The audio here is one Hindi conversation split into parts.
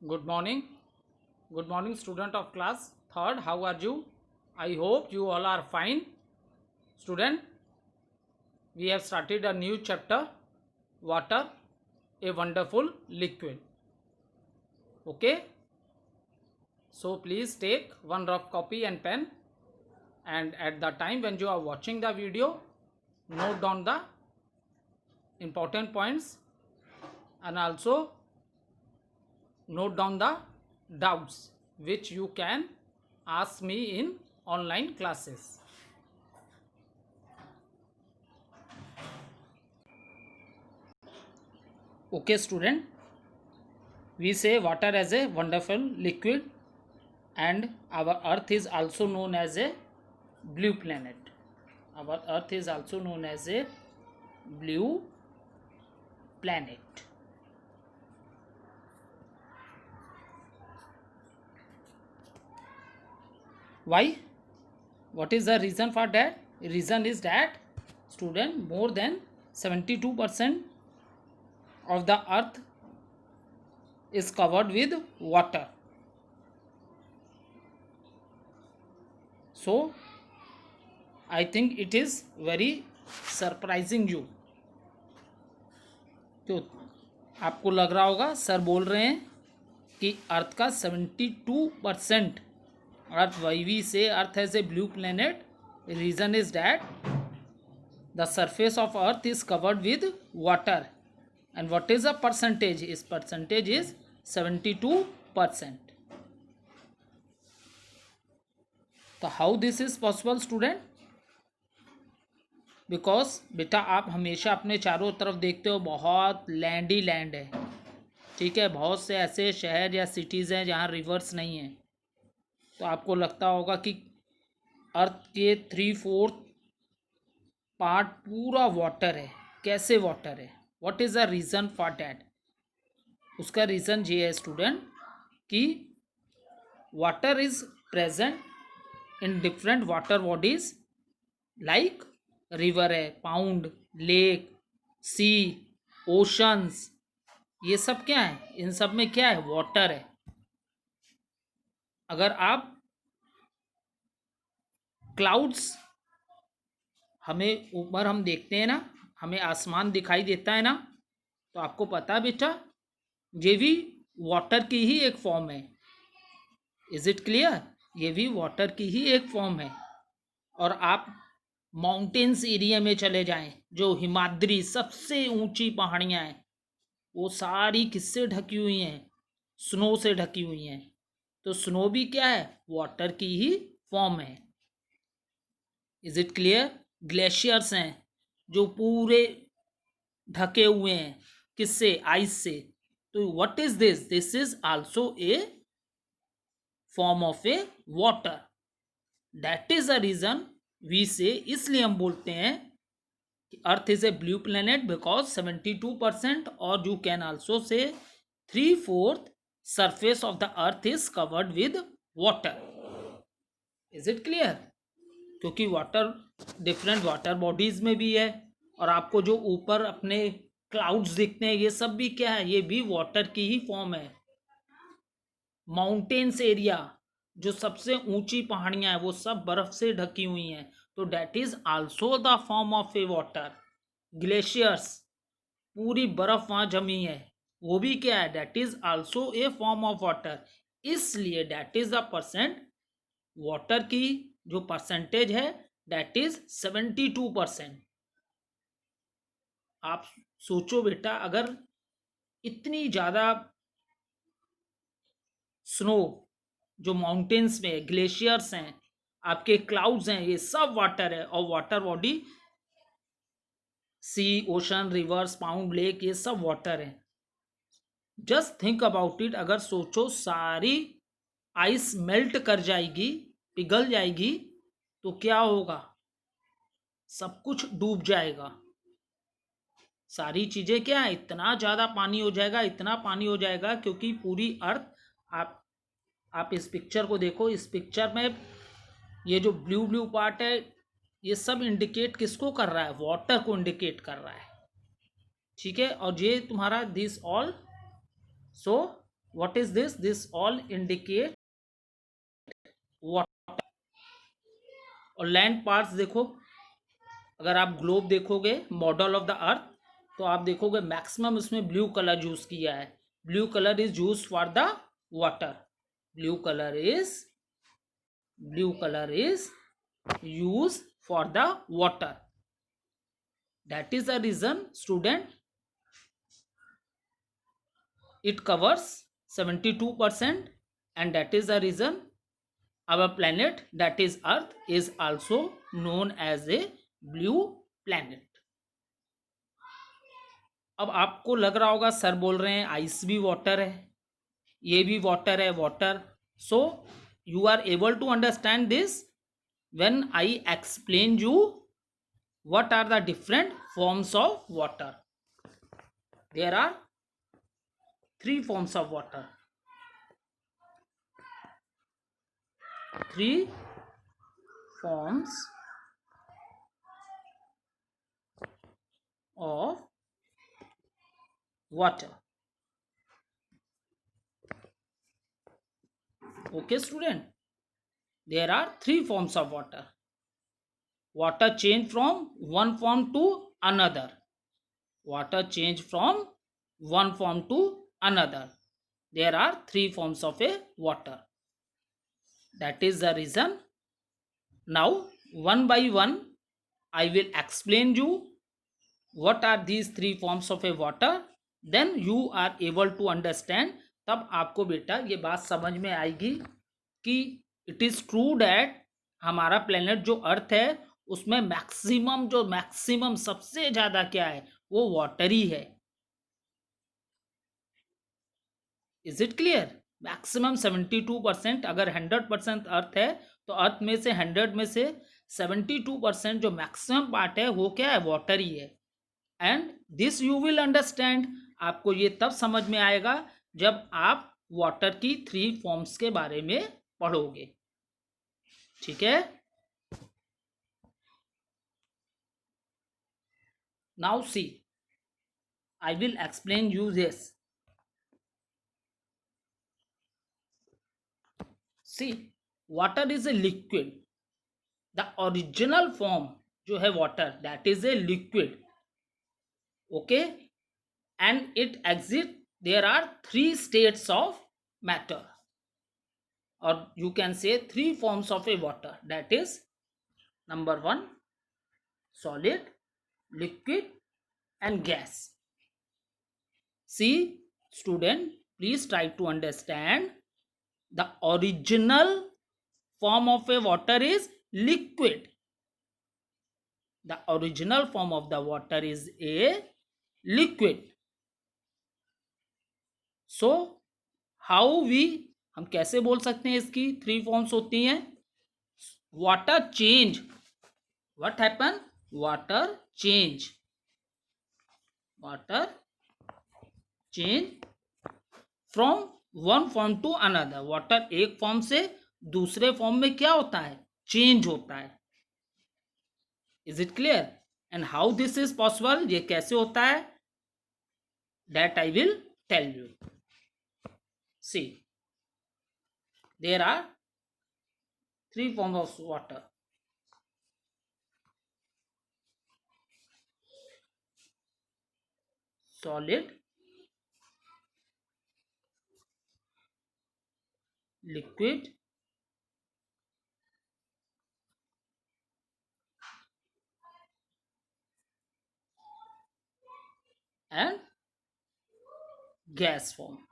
Good morning. Good morning, student of class 3rd. How are you? I hope you all are fine. Student, we have started a new chapter, water, a wonderful liquid. Okay? So please take one rough copy and pen, and at the time when you are watching the video, note down the important points and also note down the doubts which you can ask me in online classes. Okay, student, we say water as a wonderful liquid, and our earth is also known as a blue planet. Our earth is also known as a blue planet. Why? What is the reason for that? Reason is that, student, more than 72% of the earth is covered with water. So I think it is very surprising you. क्यों आपको लग रहा होगा सर बोल रहे हैं कि अर्थ का 72% अर्थ वही से earth has a blue planet. Reason is that the surface of earth is covered with water. And what is a percentage? इस परसेंटेज इज 72%. तो how this is possible student? Because बेटा आप हमेशा अपने चारों तरफ देखते हो बहुत लैंड ही लैंड है. ठीक है, बहुत से ऐसे शहर या सिटीज़ हैं जहाँ रिवर्स नहीं है. तो आपको लगता होगा कि अर्थ के 3/4 पार्ट पूरा वाटर है. कैसे वाटर है? What is the reason for that? उसका रीज़न ये है स्टूडेंट कि water is present in different water bodies like river है, पाउंड, लेक, सी, ओशंस. ये सब क्या है? इन सब में क्या है? वाटर है. अगर आप क्लाउड्स हमें ऊपर हम देखते हैं ना, हमें आसमान दिखाई देता है ना, तो आपको पता है बेटा ये भी वाटर की ही एक फॉर्म है. Is it clear? ये भी वाटर की ही एक फॉर्म है. और आप माउंटेन्स एरिया में चले जाएं, जो हिमाद्री सबसे ऊंची पहाड़ियां हैं, वो सारी किससे ढकी हुई हैं? स्नो से ढकी हुई हैं. तो स्नो भी क्या है? वाटर की ही फॉर्म है. Is it clear? ग्लेशियर्स हैं जो पूरे ढके हुए हैं किससे? आइस से. तो what is this? This is also a form of a water. That is a reason we say, इसलिए हम बोलते हैं कि earth is a blue planet because 72%, और you can also say 3/4 surface of the earth is covered with water. Is it clear? क्योंकि वाटर डिफरेंट वाटर बॉडीज में भी है, और आपको जो ऊपर अपने क्लाउड्स दिखते हैं ये सब भी क्या है? ये भी वाटर की ही फॉर्म है. माउंटेन्स एरिया, जो सबसे ऊंची पहाड़ियां हैं वो सब बर्फ से ढकी हुई हैं, तो that is also the form of a water. Glaciers, पूरी बर्फ वहां जमी है, वो भी क्या है? That is also a form of water. इसलिए that is the percent water की जो परसेंटेज है डेट इज 72%. आप सोचो बेटा, अगर इतनी ज़्यादा स्नो जो माउंटेन्स में, ग्लेशियर्स हैं, आपके क्लाउड्स हैं, ये सब वाटर है. और वाटर बॉडी, सी, ओशन, रिवर्स, पाउंड, लेक, ये सब वाटर है. Just think about it. अगर सोचो सारी आइस मेल्ट कर जाएगी, पिघल जाएगी, तो क्या होगा? सब कुछ डूब जाएगा. सारी चीज़ें क्या है? इतना ज़्यादा पानी हो जाएगा, इतना पानी हो जाएगा, क्योंकि पूरी अर्थ, आप इस पिक्चर को देखो. इस पिक्चर में ये जो ब्लू ब्लू पार्ट है, ये सब इंडिकेट किसको कर रहा है? वाटर को इंडिकेट कर रहा है. ठीक है, और ये तुम्हारा this all, so What is this? This all indicate water. और लैंड पार्ट्स देखो, अगर आप ग्लोब देखोगे, मॉडल ऑफ द अर्थ, तो आप देखोगे मैक्सिमम इसमें ब्लू कलर यूज किया है. Blue colour is use for the water. Blue colour is used for the water. That is the reason, student, it covers 72%, and that is the reason our planet, that is earth, is also known as a blue planet. अब आपको लग रहा होगा सर बोल रहे हैं आइस भी वाटर है, ये भी वाटर है, water. So you are able to understand this when I explain you what are the different forms of water. There are 3 forms of water. 3 forms of water. Okay, student? There are 3 forms of water. Water change from one form to another. Water change from one form to another. There are 3 forms of a water. That is the reason. Now, one by one, I will explain you what are these 3 forms of a water. Then you are able to understand. तब आपको बेटा ये बात समझ में आएगी कि इट इज ट्रू डैट हमारा प्लेनेट जो अर्थ है उसमें मैक्सिमम सबसे ज्यादा क्या है, वो वाटर ही है. Is it clear? मैक्सिमम 72%. अगर 100% अर्थ है तो अर्थ में से 100 में से 72% जो मैक्सिमम पार्ट है वो क्या है, वाटर ही है. And this you will understand. आपको ये तब समझ में आएगा जब आप वाटर की 3 फॉर्म्स के बारे में पढ़ोगे. ठीक है? Now see, I will explain you this. See, water is a liquid. The original form जो है water, that is a liquid. Okay? And it exist. There are 3 states of matter, or you can say 3 forms of a water. That is, number 1, solid, liquid and gas. See, student, please try to understand. The original form of a water is liquid. The original form of the water is a liquid. So how we, हम कैसे बोल सकते हैं इसकी 3 फॉर्म्स होती हैं. Water change. What happen? Water change from one form to another. Water एक फॉर्म से दूसरे फॉर्म में क्या होता है, चेंज होता है. Is it clear? And how this is possible, ये कैसे होता है, that I will tell you. See, there are 3 forms of water. Solid, liquid and gas form.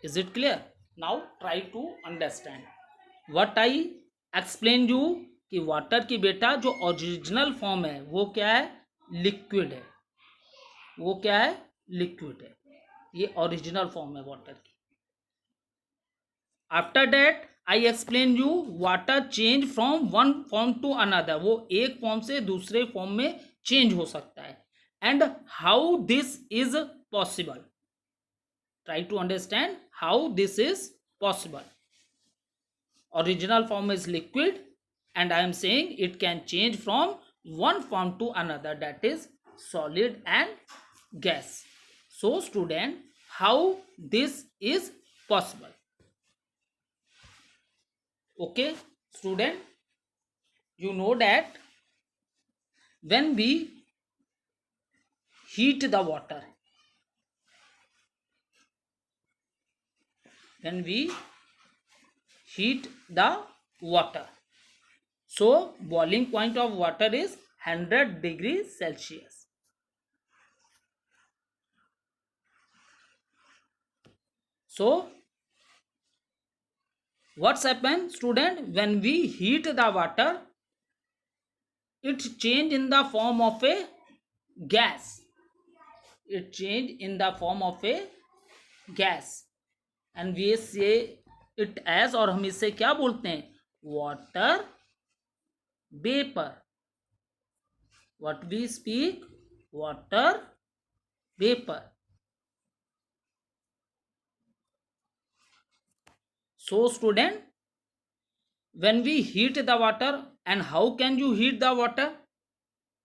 Is it clear? Now try to understand. What I explained you कि वाटर की बेटा जो ओरिजिनल फॉर्म है वो क्या है, लिक्विड है. वो क्या है, लिक्विड है. ये ओरिजिनल फॉर्म है वाटर की. After that I explain you water change from one form to another. वो एक फॉर्म से दूसरे फॉर्म में चेंज हो सकता है. And how this is possible. Try to understand how this is possible. Original form is liquid, and I am saying it can change from one form to another, that is solid and gas. So student, how this is possible? Okay student, you know that when we heat the water, when we heat the water, so boiling point of water is 100 degrees Celsius. So what's happened student, when we heat the water, it change in the form of a gas, it change in the form of a gas, and we say it as, और हम इसे क्या बोलते हैं, water vapour. what we speak, water vapor. So student, when we heat the water, and how can you heat the water?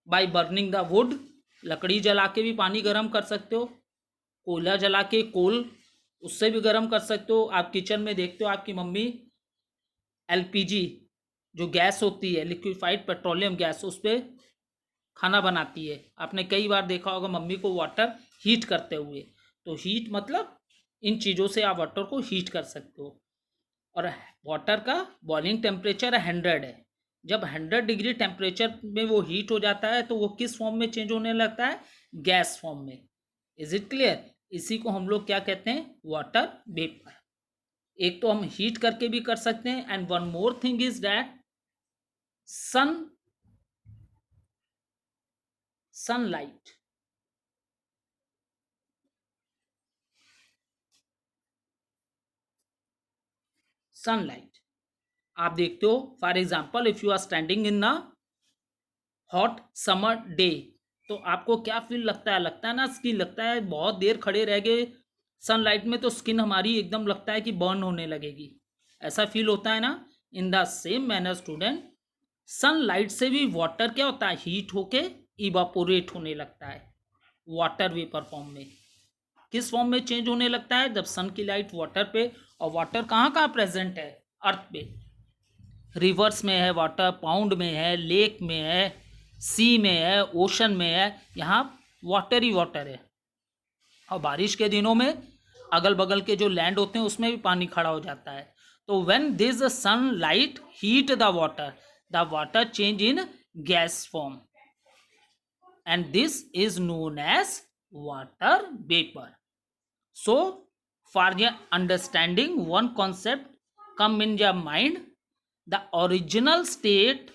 By burning the wood. लकड़ी जला के भी पानी गर्म कर सकते हो, कोयला जला के कोल उससे भी गर्म कर सकते हो. आप किचन में देखते हो आपकी मम्मी एलपीजी जो गैस होती है, लिक्विफाइड पेट्रोलियम गैस, उस पर खाना बनाती है. आपने कई बार देखा होगा मम्मी को वाटर हीट करते हुए. तो हीट मतलब इन चीज़ों से आप वाटर को हीट कर सकते हो. और वाटर का बॉइलिंग टेम्परेचर 100 है. जब 100 डिग्री टेम्परेचर में वो हीट हो जाता है तो वो किस फॉर्म में चेंज होने लगता है, गैस फॉर्म में. Is it clear? इसी को हम लोग क्या कहते हैं, वाटर वेपर. एक तो हम हीट करके भी कर सकते हैं, and one more thing is that sunlight. Sunlight आप देखते हो, for example if you are standing in a hot summer day, तो आपको क्या फील लगता है ना, स्किन लगता है बहुत देर खड़े रह गए सनलाइट में तो स्किन हमारी एकदम लगता है कि बर्न होने लगेगी, ऐसा फील होता है ना. In the same manner student, sunlight से भी वाटर क्या होता है, हीट होके इवापोरेट होने लगता है वाटर वेपर फॉर्म में. किस फॉर्म में चेंज होने लगता है, जब सन की लाइट वाटर पे, और वाटर कहाँ कहाँ प्रेजेंट है, अर्थ पे. रिवर्स में है वाटर, पाउंड में है, लेक में है, सी में है, ओशन में है, यहाँ वाटर ही वाटर है. और बारिश के दिनों में अगल बगल के जो लैंड होते हैं उसमें भी पानी खड़ा हो जाता है. तो when this sun light heat the water change in gas form, and this is known as water vapour. So for your understanding, one concept come in your mind, the original state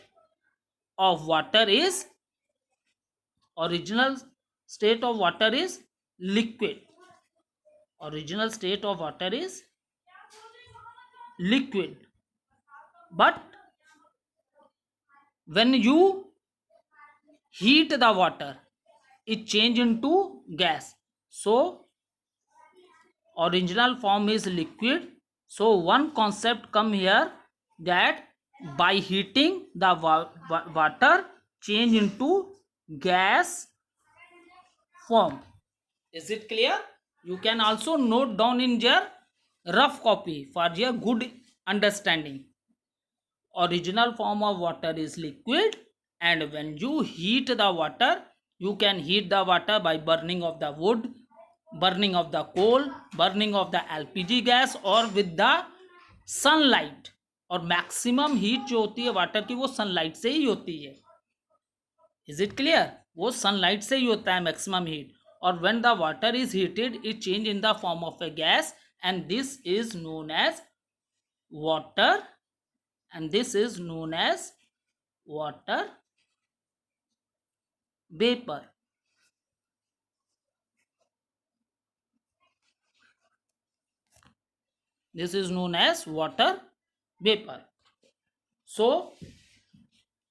of water is liquid. Original state of water is liquid, but when you heat the water, it change into gas. So original form is liquid. So one concept come here, that by heating the water change into gas form. Is it clear? You can also note down in your rough copy for your good understanding. Original form of water is liquid, and when you heat the water, you can heat the water by burning of the wood, burning of the coal, burning of the LPG gas, और with the sunlight. और मैक्सिमम हीट जो होती है वाटर की वो सनलाइट से ही होती है. Is it clear? वो सनलाइट से ही होता है मैक्सिमम हीट. और when the water is heated it change in the form of a gas, and this is known as water, and this is known as water vapor. This is known as water vapor. So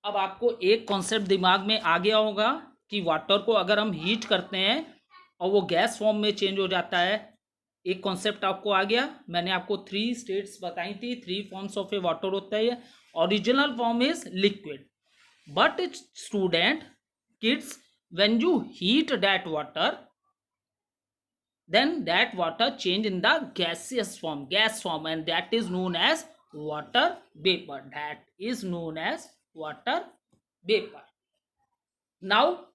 अब आपको एक कॉन्सेप्ट दिमाग में आ गया होगा कि वाटर को अगर हम हीट करते हैं और वो गैस फॉर्म में चेंज हो जाता है. एक कॉन्सेप्ट आपको आ गया. मैंने आपको 3 स्टेट्स बताई थी, 3 फॉर्म्स ऑफ ए वाटर होता है. Original form is liquid, but student kids, when you heat that water, then that water change in the gaseous form, gas form, and that is known as water vapor. That is known as water vapor. Now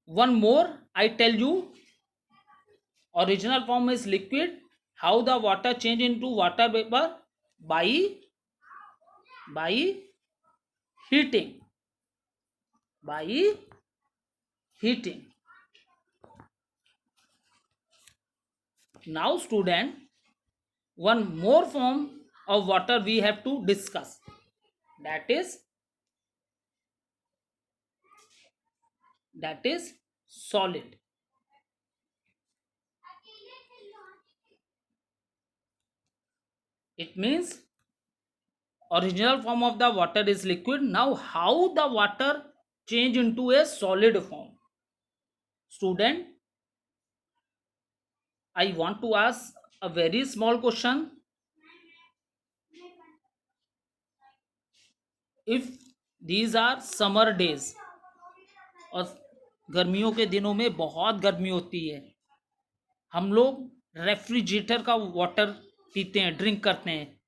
one more I tell you. Original form is liquid. How the water change into water vapor? By by heating. By heating. Now student, one more form of water we have to discuss. That is solid. It means original form of the water is liquid. Now how the water change into a solid form? Student, I want to ask a very small question. If these are summer days और गर्मियों के दिनों में बहुत गर्मी होती है, हम लोग रेफ्रिजरेटर का वाटर पीते हैं, ड्रिंक करते हैं.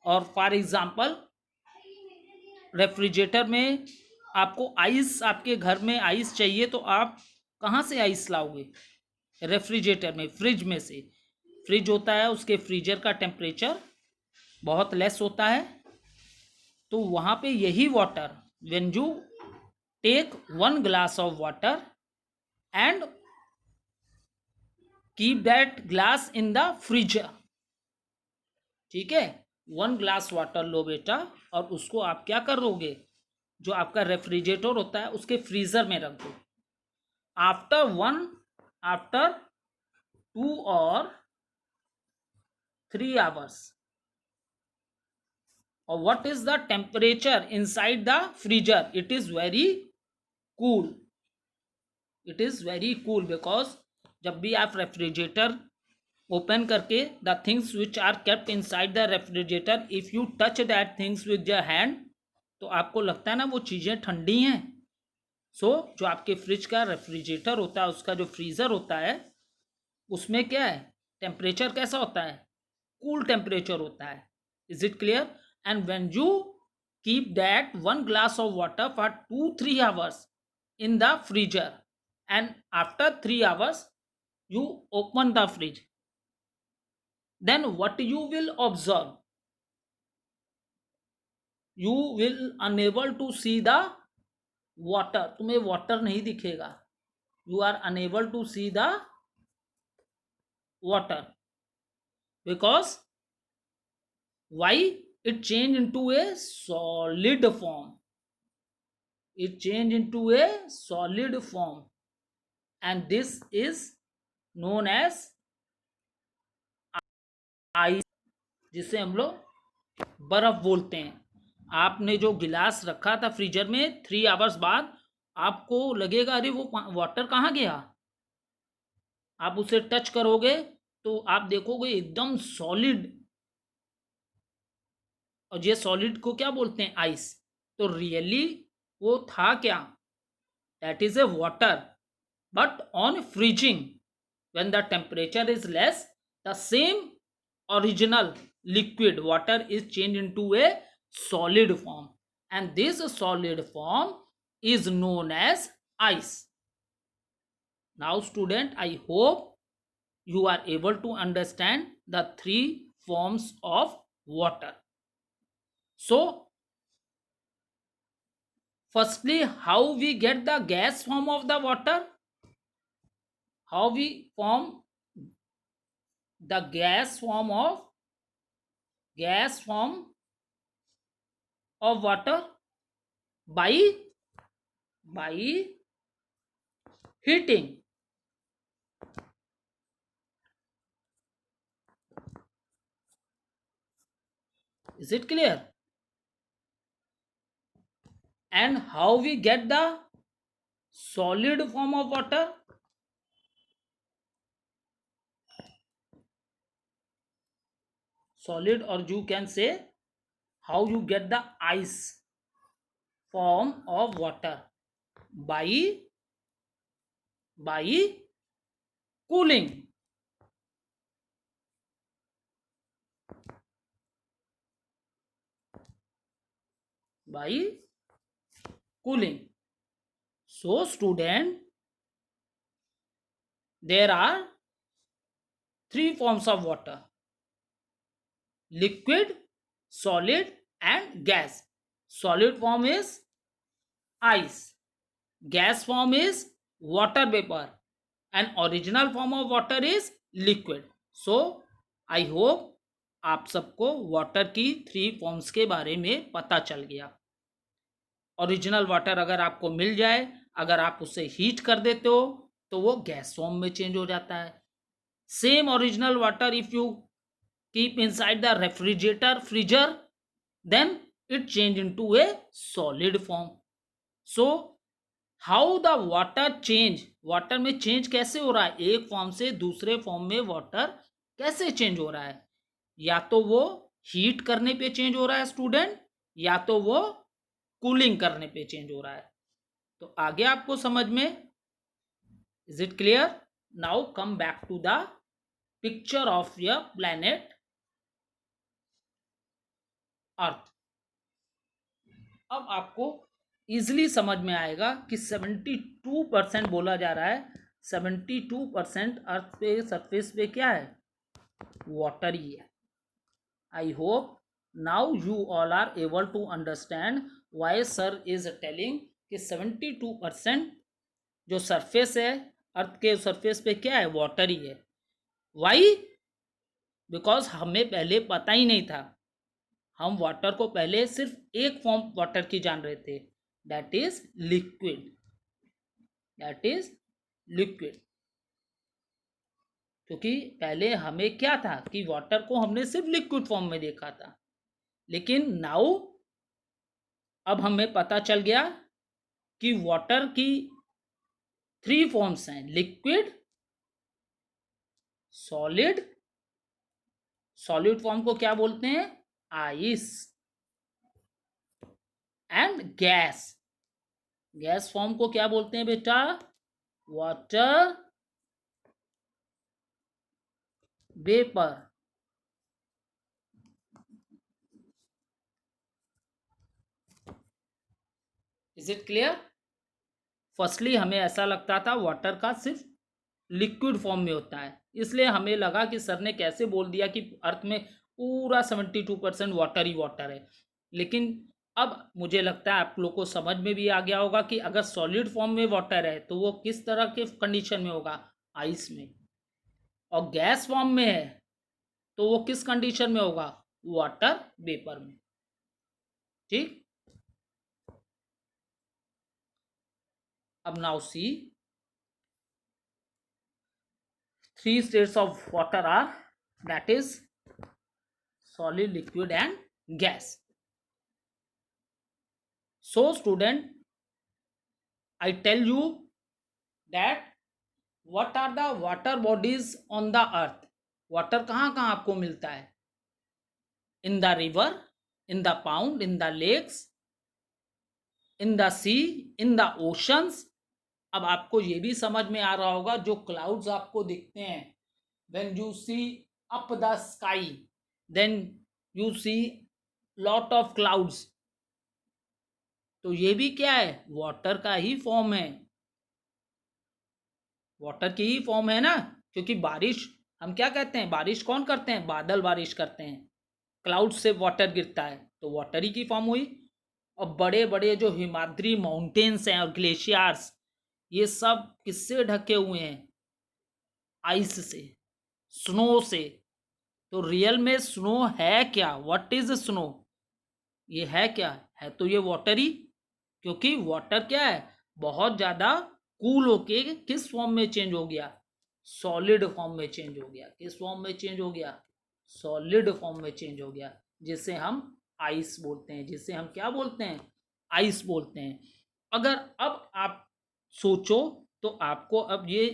और फॉर एग्जांपल रेफ्रिजरेटर में आपको आइस, आपके घर में आइस चाहिए तो आप कहाँ से आइस लाओगे? रेफ्रिजरेटर में, फ्रिज में से. फ्रिज होता है, उसके फ्रीजर का टेम्परेचर बहुत लेस होता है. तो वहाँ पे यही water, when you take 1 glass of water and keep that glass in the freezer. ठीक है, 1 glass वाटर लो बेटा और उसको आप क्या करोगे? जो आपका रेफ्रिजरेटर होता है उसके फ्रीजर में रख दो. After 2 or 3 hours, or what is the temperature inside the freezer? It is very cool. It is very cool because जब भी आप रेफ्रिजरेटर ओपन करके the things which are kept inside the refrigerator, if you touch that things with your hand, तो आपको लगता है ना वो चीज़ें ठंडी हैं. सो जो आपके फ्रिज का रेफ्रिजरेटर होता है, उसका जो फ्रीज़र होता है, उसमें क्या है, टेम्परेचर कैसा होता है? कूल टेम्परेचर होता है. Is it clear? And when you keep that 1 glass of water for 2-3 hours in the freezer, and after 3 hours you open the fridge, then what you will observe? You will unable to see the water. तुम्हें water नहीं दिखेगा. You are unable to see the water because why? It change into a solid form. It change into a solid form, and this is known as ice, जिसे हम लोग बर्फ बोलते हैं. आपने जो गिलास रखा था फ्रीजर में, 3 आवर्स बाद आपको लगेगा अरे वो वाटर कहाँ गया. आप उसे टच करोगे तो आप देखोगे एकदम सॉलिड. और ये सॉलिड को क्या बोलते हैं? आइस. तो रियली वो था क्या? That is A water. But on freezing, when the temperature is less, the same original liquid water is changed into a solid form, and this solid form is known as ice. Now student, I hope you are able to understand the 3 forms of water. So firstly, how we get the gas form of the water? How we form the gas form of water? By heating. Is it clear? And how we get the solid form of water? Solid, or you can say how you get the ice. form of water by cooling. By cooling. So student, there are three forms of water: liquid, solid and gas. Solid form is ice, gas form is water vapor, and original form of water is liquid. So I hope आप सबको वाटर की थ्री फॉर्म्स के बारे में पता चल गया. ओरिजिनल वाटर अगर आपको मिल जाए, अगर आप उसे हीट कर देते हो तो वो गैस फॉर्म में चेंज हो जाता है. Same original water if you keep inside the refrigerator freezer, then it change into a solid form. So how the water change, water में चेंज कैसे हो रहा है, एक फॉर्म से दूसरे फॉर्म में वाटर कैसे चेंज हो रहा है? या तो वो हीट करने पे चेंज हो रहा है स्टूडेंट, या तो वो कूलिंग करने पे चेंज हो रहा है. तो आगे आपको समझ में, is it clear? Now come back to the picture of your planet earth. अब आपको इजिली समझ में आएगा कि 72% बोला जा रहा है, 72% अर्थ पे सरफेस पे क्या है, वाटर ही है. I hope now you all are able to understand why sir is telling कि 72% जो सरफेस है, अर्थ के सरफेस पे क्या है, वाटर ही है. वाई? बिकॉज हमें पहले पता ही नहीं था. हम वाटर को पहले सिर्फ एक फॉर्म वाटर की जान रहे थे, that is liquid. That is liquid. क्योंकि पहले हमें क्या था कि वाटर को हमने सिर्फ लिक्विड फॉर्म में देखा था. लेकिन नाउ अब हमें पता चल गया कि वाटर की थ्री फॉर्म्स हैं: लिक्विड, सॉलिड, सॉलिड फॉर्म को क्या बोलते हैं, ice, and gas. Gas form को क्या बोलते हैं बेटा, water vapour. Is it clear? Firstly हमें ऐसा लगता था वाटर का सिर्फ लिक्विड फॉर्म में होता है, इसलिए हमें लगा कि सर ने कैसे बोल दिया कि अर्थ में पूरा 72% वाटर ही वाटर है. लेकिन अब मुझे लगता है आप लोग को समझ में भी आ गया होगा कि अगर सॉलिड फॉर्म में वाटर है तो वो किस तरह के कंडीशन में होगा, आइस में. और गैस फॉर्म में है तो वो किस कंडीशन में होगा, वाटर वेपर में. ठीक. अब now see, three states of water are, that is solid, liquid and gas. So student, I tell you that what are the water bodies on the earth. Water कहाँ कहाँ आपको मिलता है, in the river, in the pond, in the lakes, in the sea, in the oceans. अब आपको ये भी समझ में आ रहा होगा, जो क्लाउड्स आपको दिखते हैं, when you see up the sky, then you see lot of clouds, तो ये भी क्या है, वाटर का ही फॉर्म है. वाटर की ही फॉर्म है ना, क्योंकि बारिश हम क्या कहते हैं, बारिश कौन करते हैं, बादल बारिश करते हैं, क्लाउड से वाटर गिरता है, तो वाटर ही की फॉर्म हुई. और बड़े बड़े जो हिमाद्री माउंटेन्स हैं और ग्लेशियर्स, ये सब किससे ढके हुए हैं, आइस से, स्नो से. तो रियल में स्नो है क्या, व्हाट इज स्नो, ये है क्या, है तो ये वाटर ही. क्योंकि वाटर क्या है, बहुत ज्यादा कूल होके किस फॉर्म में चेंज हो गया, सॉलिड फॉर्म में चेंज हो गया. किस फॉर्म में चेंज हो गया, सॉलिड फॉर्म में चेंज हो गया, जिसे हम आइस बोलते हैं, जिसे हम क्या बोलते हैं, आइस बोलते हैं. अगर अब आप सोचो तो आपको अब ये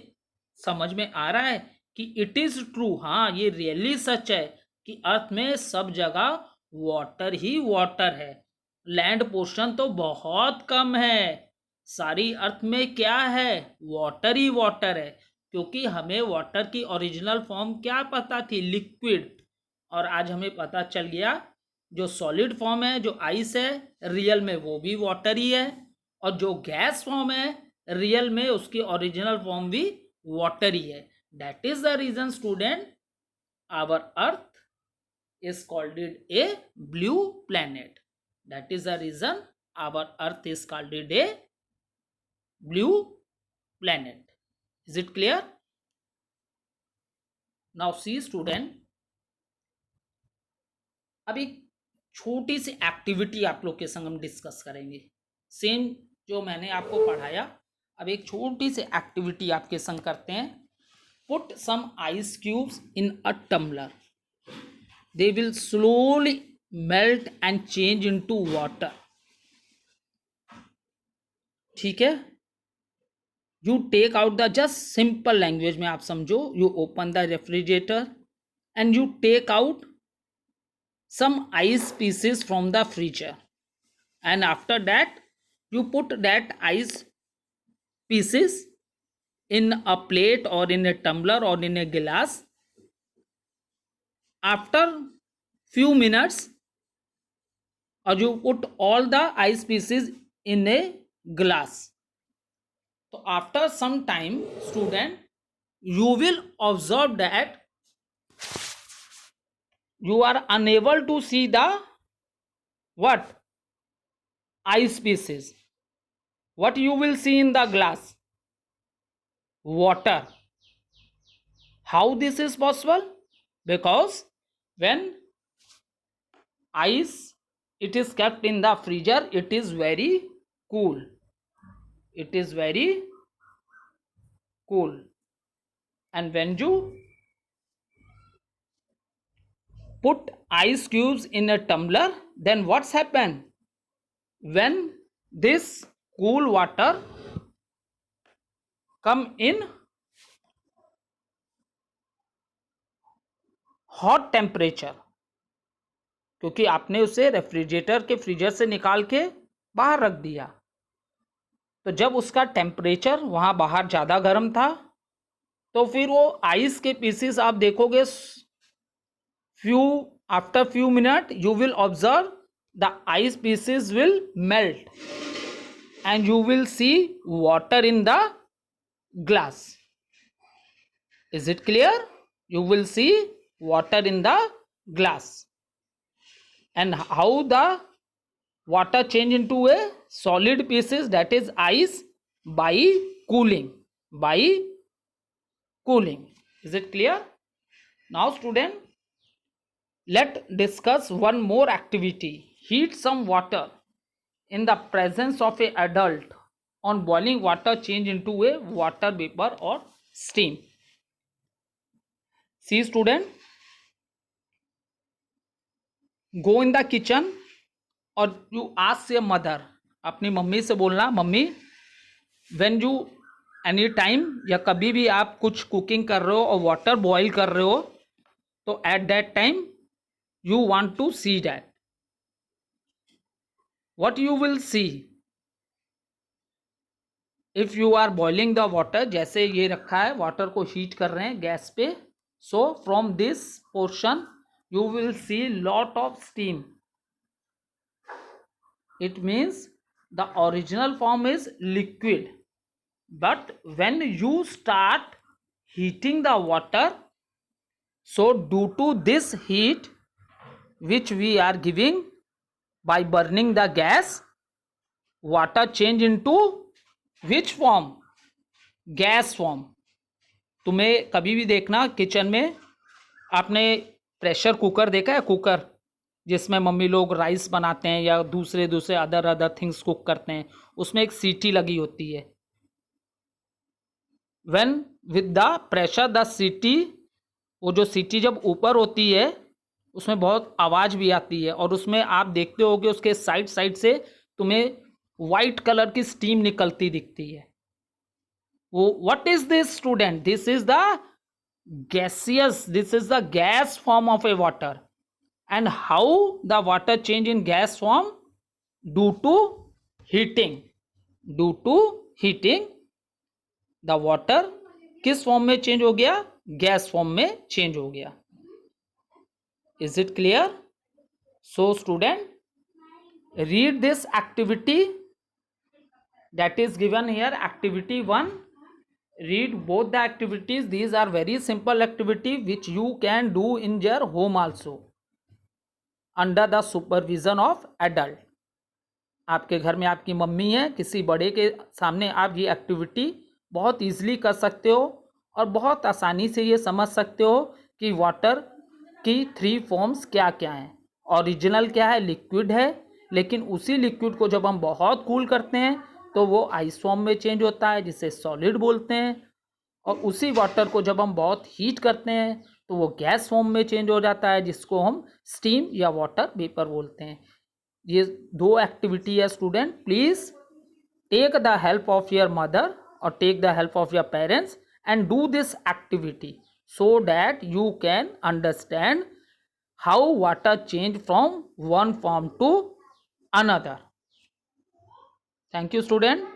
समझ में आ रहा है कि इट इज ट्रू, हाँ ये रियली सच है कि अर्थ में सब जगह वाटर ही वाटर है. लैंड पोर्शन तो बहुत कम है। सारी अर्थ में क्या है, वाटर ही वाटर है, क्योंकि हमें वाटर की ओरिजिनल फॉर्म क्या पता थी, लिक्विड। और आज हमें पता चल गया जो सॉलिड फॉर्म है, जो आइस है, रियल में वो भी वाटर ही है, और जो गैस फॉर्म है रियल में उसकी ओरिजिनल फॉर्म भी वाटर ही है। That is the reason student, our earth is called it a blue planet. That is the reason our earth is called it a blue planet. Is it clear? Now see student, अब एक छोटी सी एक्टिविटी आप लोग के संग हम डिस्कस करेंगे। सेम जो मैंने आपको पढ़ाया, अब एक छोटी सी एक्टिविटी आपके संग करते हैं। Put some ice cubes in a tumbler, they will slowly melt and change into water. ठीक है, you take out the, just simple language में आप समझो, you open the refrigerator and you take out some ice pieces from the freezer, and after that you put that ice pieces in a plate or in a tumbler or in a glass. After few minutes, or you put all the ice pieces in a glass. So after some time student, you will observe that you are unable to see the what, ice pieces. What you will see in the glass, water. How this is possible? Because when ice it is kept in the freezer, it is very cool, it is very cool, and when you put ice cubes in a tumbler, then what's happened? When this cool water come in hot temperature, क्योंकि आपने उसे रेफ्रिजरेटर के फ्रीजर से निकाल के बाहर रख दिया, तो जब उसका टेम्परेचर वहाँ बाहर ज़्यादा गर्म था, तो फिर वो आइस के पीसेस आप देखोगे, after few minutes you will observe the ice pieces will melt and you will see water in the glass. Is it clear? You will see water in the glass. And how the water change into a solid pieces, that is ice, by cooling. Is it clear? Now student, let's discuss one more activity. Heat some water in the presence of an adult. On boiling water, change into a water vapor or steam. See student, go in the kitchen और you ask your mother, अपनी मम्मी से बोलना, mummy when you any time, या कभी भी आप कुछ कुकिंग कर रहे हो और वाटर बॉईल कर रहे हो, तो at that time you want to see that, what you will see? if you are boiling the water, जैसे ये रखा है, वाटर को हीट कर रहे हैं गैस पे, so from this portion you will see lot of steam. It means the original form is liquid, but when you start heating the water, so due to this heat which we are giving by burning the gas, water change into which form? Gas form. तुम्हें कभी भी देखना किचन में, आपने प्रेशर कुकर देखा है, कुकर जिसमें मम्मी लोग राइस बनाते हैं या दूसरे अदर थिंग्स कुक करते हैं, उसमें एक सीटी लगी होती है. When with the pressure the सीटी, वो जो सीटी जब ऊपर होती है उसमें बहुत आवाज़ भी आती है, और उसमें आप देखते होगे उसके साइड से तुम्हें वाइट कलर की स्टीम निकलती दिखती है. वो what is this student? This is the gaseous, this is the gas form of a water. And how the water change in gas form? Due to heating, due to heating the water किस फॉर्म में चेंज हो गया, गैस फॉर्म में चेंज हो गया। Is it clear? So student, read this activity that is given here, activity 1. Read both the activities. These are very simple activity which you can do in your home also under the supervision of adult. आपके घर में आपकी मम्मी है, किसी बड़े के सामने आप ये एक्टिविटी बहुत ईजिली कर सकते हो और बहुत आसानी से ये समझ सकते हो कि वाटर की 3 फॉर्म्स क्या क्या हैं। ओरिजिनल क्या है, लिक्विड है, लेकिन उसी लिक्विड को जब हम बहुत कूल करते हैं तो वो आइस फॉर्म में चेंज होता है जिसे सॉलिड बोलते हैं, और उसी वाटर को जब हम बहुत हीट करते हैं तो वो गैस फॉर्म में चेंज हो जाता है जिसको हम स्टीम या वाटर वेपर बोलते हैं। ये 2 एक्टिविटी है student, please take the help of your mother और take the help of your parents and do this activity so that you can understand how water change from one form to another. Thank you student.